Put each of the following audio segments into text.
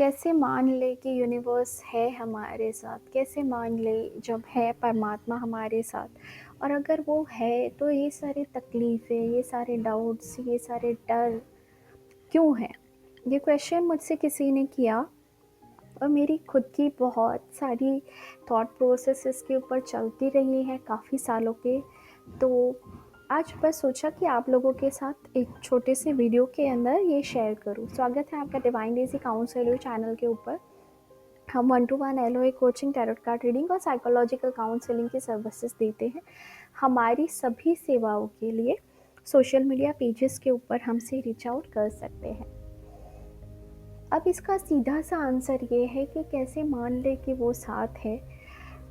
कैसे मान ले कि यूनिवर्स है हमारे साथ? कैसे मान ले जब है परमात्मा हमारे साथ? और अगर वो है तो ये सारी तकलीफ़ें, ये सारे डाउट्स, ये सारे डर क्यों हैं? ये क्वेश्चन मुझसे किसी ने किया और मेरी खुद की बहुत सारी थॉट प्रोसेस इसके ऊपर चलती रही है काफ़ी सालों के। तो आज बस सोचा कि आप लोगों के साथ एक छोटे से वीडियो के अंदर ये शेयर करूँ। स्वागत है आपका डिवाइन डेज़ी काउंसलर चैनल के ऊपर। हम 1 to 1 LOA coaching, tarot card reading और साइकोलॉजिकल काउंसलिंग की सर्विसेज देते हैं। हमारी सभी सेवाओं के लिए सोशल मीडिया पेजेस के ऊपर हमसे रीच आउट कर सकते हैं। अब इसका सीधा सा आंसर ये है कि कैसे मान ले कि वो साथ है।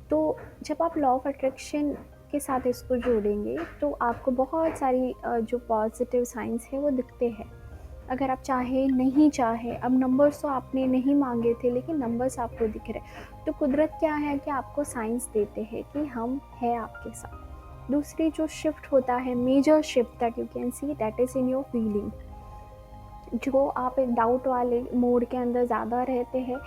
तो जब आप लॉ ऑफ अट्रैक्शन के साथ इसको जोड़ेंगे तो आपको बहुत सारी जो पॉजिटिव साइंस है वो दिखते हैं। अगर आप चाहे नहीं चाहे, अब नंबर्स तो आपने नहीं मांगे थे लेकिन नंबर्स आपको दिख रहे, तो कुदरत क्या है कि आपको साइंस देते हैं कि हम हैं आपके साथ। दूसरी जो शिफ्ट होता है, major shift that you can see, that is in your feeling. जो आप एक डाउट वाले मोड के अंदर ज़्यादा रहते हैं,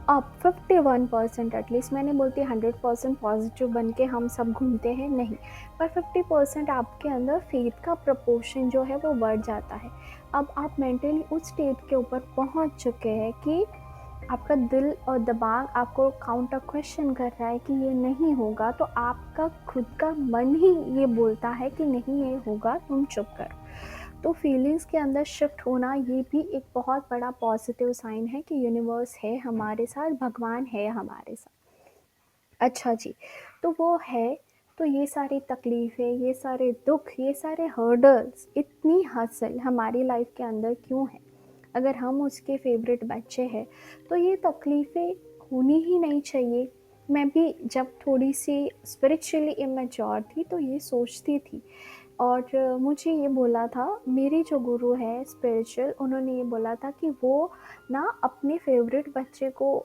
अब 51% एटलीस्ट, मैंने बोलती 100% पॉजिटिव बन के हम सब घूमते हैं नहीं, पर 50% आपके अंदर फेथ का प्रपोर्शन जो है वो बढ़ जाता है। अब आप मेंटली उस स्टेट के ऊपर पहुंच चुके हैं कि आपका दिल और दिमाग आपको काउंटर क्वेश्चन कर रहा है कि ये नहीं होगा, तो आपका खुद का मन ही ये बोलता है कि नहीं ये होगा, तुम चुप करो। तो फीलिंग्स के अंदर शिफ्ट होना ये भी एक बहुत बड़ा पॉजिटिव साइन है कि यूनिवर्स है हमारे साथ, भगवान है हमारे साथ। अच्छा जी, तो वो है, तो ये सारी तकलीफ़ें, ये सारे दुख, ये सारे हर्डल्स, इतनी हसल हमारी लाइफ के अंदर क्यों है? अगर हम उसके फेवरेट बच्चे हैं तो ये तकलीफ़ें होनी ही नहीं चाहिए। मैं भी जब थोड़ी सी स्पिरिचुअली इमेच्योर थी तो ये सोचती थी, और मुझे ये बोला था मेरे जो गुरु है स्पिरिचुअल, उन्होंने ये बोला था कि वो ना अपने फेवरेट बच्चे को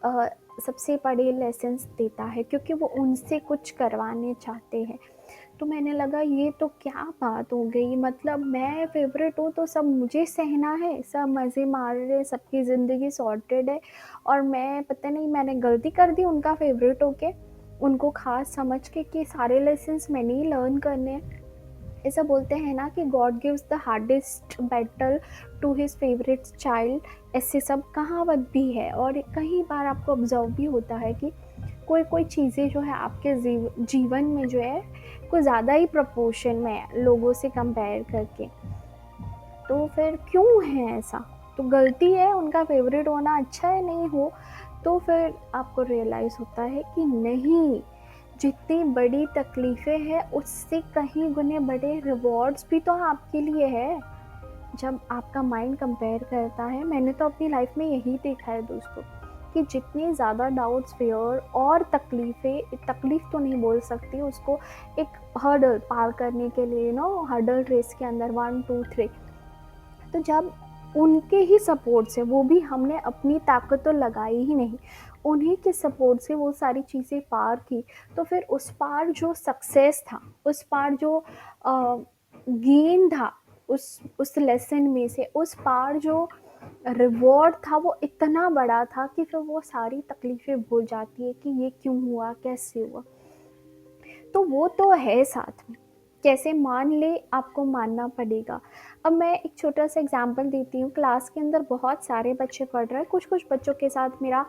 अ, सबसे बड़े लेसन्स देता है क्योंकि वो उनसे कुछ करवाने चाहते हैं। तो मैंने लगा ये तो क्या बात हो गई, मतलब मैं फेवरेट हूँ तो सब मुझे सहना है, सब मज़े मार रहे हैं, सबकी ज़िंदगी सॉर्टेड है, और मैं पता नहीं मैंने गलती कर दी उनका फेवरेट होके, उनको ख़ास समझ के कि सारे लेसन्स मैंने ही लर्न करने हैं। ऐसा बोलते हैं ना कि God gives the hardest battle to his favourite child, ऐसे सब कहावत भी है। और कई बार आपको ऑब्जर्व भी होता है कि कोई कोई चीज़ें जो है आपके जीवन में जो है कुछ ज़्यादा ही प्रपोर्शन में है लोगों से कंपेयर करके। तो फिर क्यों है ऐसा? तो गलती है उनका फेवरेट होना, अच्छा है नहीं हो, तो फिर आपको रियलाइज़ होता है कि नहीं, जितनी बड़ी तकलीफ़ें हैं उससे कहीं गुने बड़े रिवॉर्ड्स भी तो आपके लिए है। जब आपका माइंड कंपेयर करता है, मैंने तो अपनी लाइफ में यही देखा है दोस्तों, कि जितनी ज़्यादा डाउट्स, फियर और तकलीफ़ें, तकलीफ़ तो नहीं बोल सकती उसको, एक हर्डल पार करने के लिए हर्डल रेस के अंदर 1 2 3, तो जब उनके ही सपोर्ट से, वो भी हमने अपनी ताकत तो लगाई ही नहीं, उन्हीं के सपोर्ट से वो सारी चीज़ें पार की, तो फिर उस पार जो सक्सेस था, उस पार जो गेन था, उस लेसन में से उस पार जो रिवॉर्ड था वो इतना बड़ा था कि फिर वो सारी तकलीफ़ें भूल जाती है कि ये क्यों हुआ, कैसे हुआ। तो वो तो है साथ में, कैसे मान ले, आपको मानना पड़ेगा। अब मैं एक छोटा सा एग्जांपल देती हूँ। क्लास के अंदर बहुत सारे बच्चे पढ़ रहे हैं, कुछ बच्चों के साथ मेरा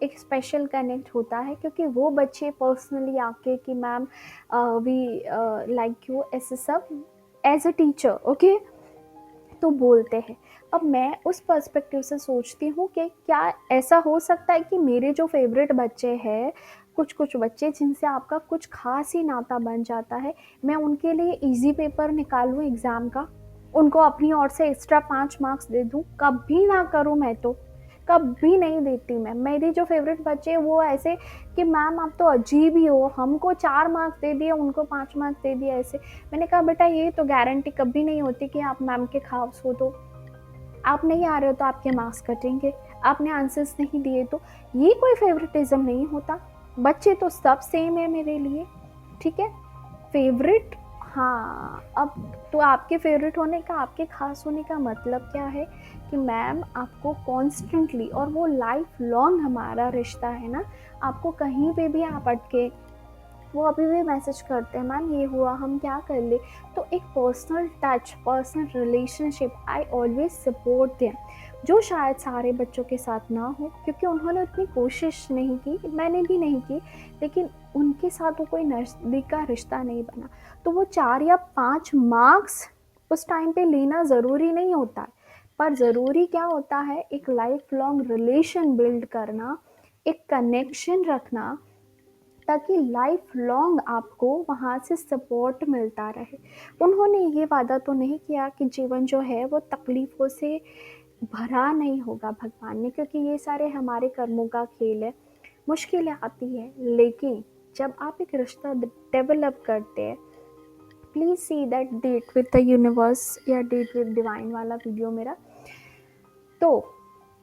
एक स्पेशल कनेक्ट होता है क्योंकि वो बच्चे पर्सनली आके कि मैम वी लाइक यू, ऐसे सब एज अ टीचर, ओके, तो बोलते हैं। अब मैं उस पर्सपेक्टिव से सोचती हूँ कि क्या ऐसा हो सकता है कि मेरे जो फेवरेट बच्चे हैं, कुछ बच्चे जिनसे आपका कुछ खास ही नाता बन जाता है, मैं उनके लिए इजी पेपर निकालूँ एग्ज़ाम का, उनको अपनी ओर से एक्स्ट्रा 5 मार्क्स दे दूँ? कभी ना करूँ मैं तो, कभी नहीं देती मैं। मेरे जो फेवरेट बच्चे हैं वो ऐसे कि मैम आप तो अजीब ही हो, हमको 4 मार्क्स दे दिए, उनको 5 मार्क्स दे दिए, ऐसे। मैंने कहा बेटा ये तो गारंटी कभी नहीं होती कि आप मैम के खास हो, तो आप नहीं आ रहे हो तो आपके मार्क्स कटेंगे, आपने आंसर्स नहीं दिए तो। ये कोई फेवरेटिज्म नहीं होता, बच्चे तो सब सेम है मेरे लिए, ठीक है। फेवरेट हाँ, अब तो आपके फ़ेवरेट होने का, आपके ख़ास होने का मतलब क्या है कि मैम आपको कॉन्स्टेंटली, और वो लाइफ़ लॉन्ग हमारा रिश्ता है ना, आपको कहीं पे भी आप अटके, वो अभी भी मैसेज करते हैं, मैम ये हुआ, हम क्या कर ले। तो एक personal touch, personal relationship, I always support them, जो शायद सारे बच्चों के साथ ना हो, क्योंकि उन्होंने उतनी कोशिश नहीं की, मैंने भी नहीं की, लेकिन उनके साथ वो कोई नज़दीक का रिश्ता नहीं बना। तो वो 4 या 5 मार्क्स उस टाइम पे लेना ज़रूरी नहीं होता है, पर ज़रूरी क्या होता है, एक लाइफ लॉन्ग रिलेशन बिल्ड करना, एक कनेक्शन रखना, ताकि लाइफ लॉन्ग आपको वहाँ से सपोर्ट मिलता रहे। उन्होंने ये वादा तो नहीं किया कि जीवन जो है वो तकलीफ़ों से भरा नहीं होगा भगवान ने, क्योंकि ये सारे हमारे कर्मों का खेल है, मुश्किलें आती है, लेकिन जब आप एक रिश्ता डेवलप करते हैं, please see that date with the universe या डेट विद डिवाइन वाला वीडियो मेरा, तो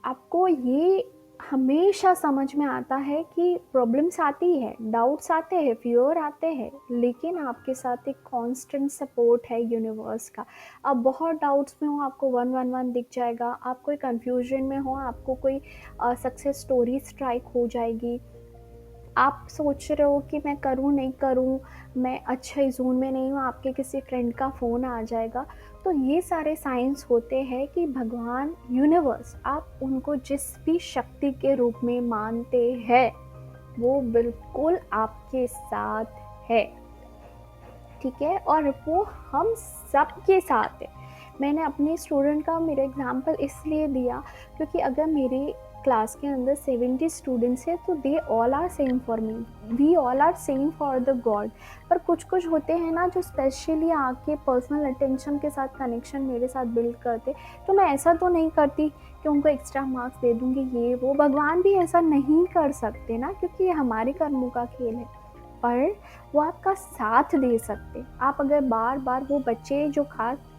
आपको ये हमेशा समझ में आता है कि प्रॉब्लम्स आती है, डाउट्स आते हैं, फियर आते हैं, लेकिन आपके साथ एक कांस्टेंट सपोर्ट है यूनिवर्स का। आप बहुत डाउट्स में हो, आपको 111 दिख जाएगा, आप कोई कन्फ्यूजन में हो, आपको कोई सक्सेस स्टोरी स्ट्राइक हो जाएगी, आप सोच रहे हो कि मैं करूँ नहीं करूँ, मैं अच्छे ज़ोन में नहीं हूँ, आपके किसी फ्रेंड का फ़ोन आ जाएगा। तो ये सारे साइंस होते हैं कि भगवान, यूनिवर्स, आप उनको जिस भी शक्ति के रूप में मानते हैं, वो बिल्कुल आपके साथ है, ठीक है? और वो हम सबके साथ है। मैंने अपने स्टूडेंट का मेरा एग्ज़ाम्पल इसलिए दिया, क्योंकि अगर मेरे क्लास के अंदर 70 स्टूडेंट्स हैं, तो they all are same for me, we all are same for the God. पर कुछ होते हैं ना जो स्पेशली आके पर्सनल अटेंशन के साथ कनेक्शन मेरे साथ बिल्ड करते, तो मैं ऐसा तो नहीं करती कि उनको एक्स्ट्रा मार्क्स दे दूँगी, ये वो। भगवान भी ऐसा नहीं कर सकते ना, क्योंकि ये हमारे कर्मों का खेल है। पर वो आपका साथ दे सकते। आप अगर बार-बार, वो बच्चे जो खास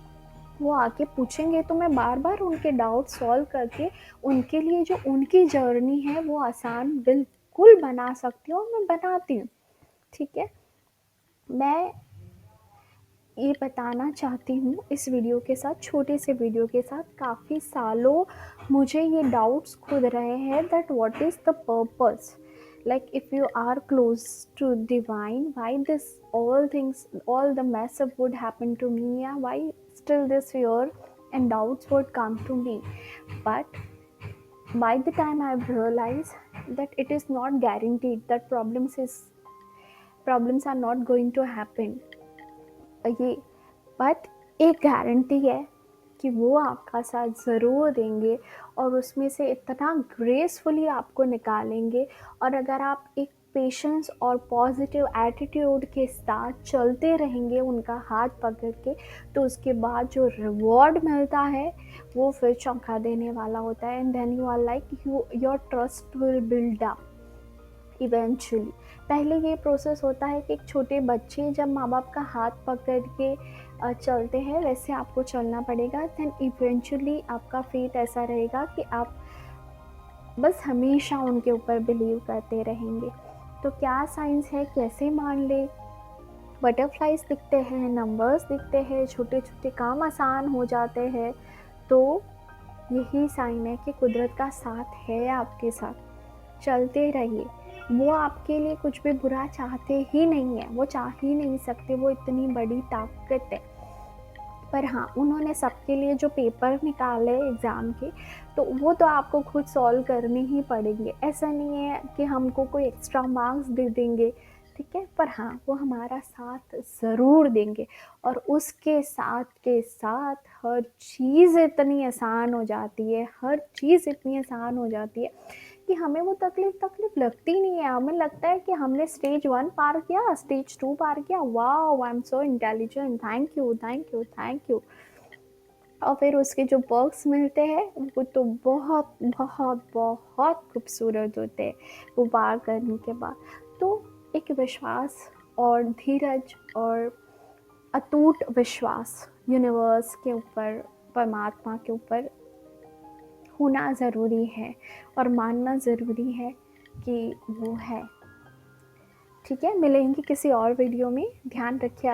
वो आके पूछेंगे, तो मैं बार-बार उनके डाउट सॉल्व करके उनके लिए जो उनकी जर्नी है वो आसान बिल्कुल बना सकती हूँ, और मैं बनाती हूँ, ठीक है? मैं ये बताना चाहती हूँ इस वीडियो के साथ, छोटे से वीडियो के साथ, काफ़ी सालों मुझे ये डाउट्स खुद रहे हैं that what is the purpose, like if you are close to divine, why this all things, all the mess up would happen to me, yeah, why still this fear and doubts would come to me. But by the time I've realized that it is not guaranteed that problems are not going to happen, ये, but एक guarantee है कि वो आपका साथ ज़रूर देंगे, और उसमें से इतना ग्रेसफुली आपको निकालेंगे। और अगर आप एक पेशेंस और पॉजिटिव एटीट्यूड के साथ चलते रहेंगे उनका हाथ पकड़ के, तो उसके बाद जो रिवॉर्ड मिलता है वो फिर चौंका देने वाला होता है। And then you are like, your trust will build up eventually. पहले ये प्रोसेस होता है कि एक छोटे बच्चे जब माँ बाप का हाथ पकड़ के चलते हैं, वैसे आपको चलना पड़ेगा। देन इवेंचुअली आपका फेट ऐसा रहेगा कि आप बस हमेशा उनके ऊपर बिलीव करते रहेंगे। तो क्या साइंस है, कैसे मान ले? बटरफ्लाइज दिखते हैं, नंबर्स दिखते हैं, छोटे छोटे काम आसान हो जाते हैं, तो यही साइन है कि कुदरत का साथ है आपके साथ। चलते रहिए। वो आपके लिए कुछ भी बुरा चाहते ही नहीं है, वो चाह ही नहीं सकते, वो इतनी बड़ी ताकत है। पर हाँ, उन्होंने सबके लिए जो पेपर निकाले एग्ज़ाम के, तो वो तो आपको खुद सॉल्व करने ही पड़ेंगे। ऐसा नहीं है कि हमको कोई एक्स्ट्रा मार्क्स दे देंगे, ठीक है? पर हाँ, वो हमारा साथ ज़रूर देंगे, और उसके साथ के साथ हर चीज़ इतनी आसान हो जाती है, हर चीज़ इतनी आसान हो जाती है कि हमें वो तकलीफ़ लगती नहीं है। हमें लगता है कि हमने स्टेज 1 पार किया, स्टेज 2 पार किया, wow! I am so intelligent, thank you, thank you, thank you. और फिर उसके जो पर्क्स मिलते हैं, वो तो बहुत बहुत बहुत खूबसूरत होते हैं वो पार करने के बाद। तो एक विश्वास और धीरज और अटूट विश्वास यूनिवर्स के ऊपर, परमात्मा के ऊपर होना ज़रूरी है, और मानना ज़रूरी है कि वो है। ठीक है, मिलेंगे किसी और वीडियो में। ध्यान रखिए आप।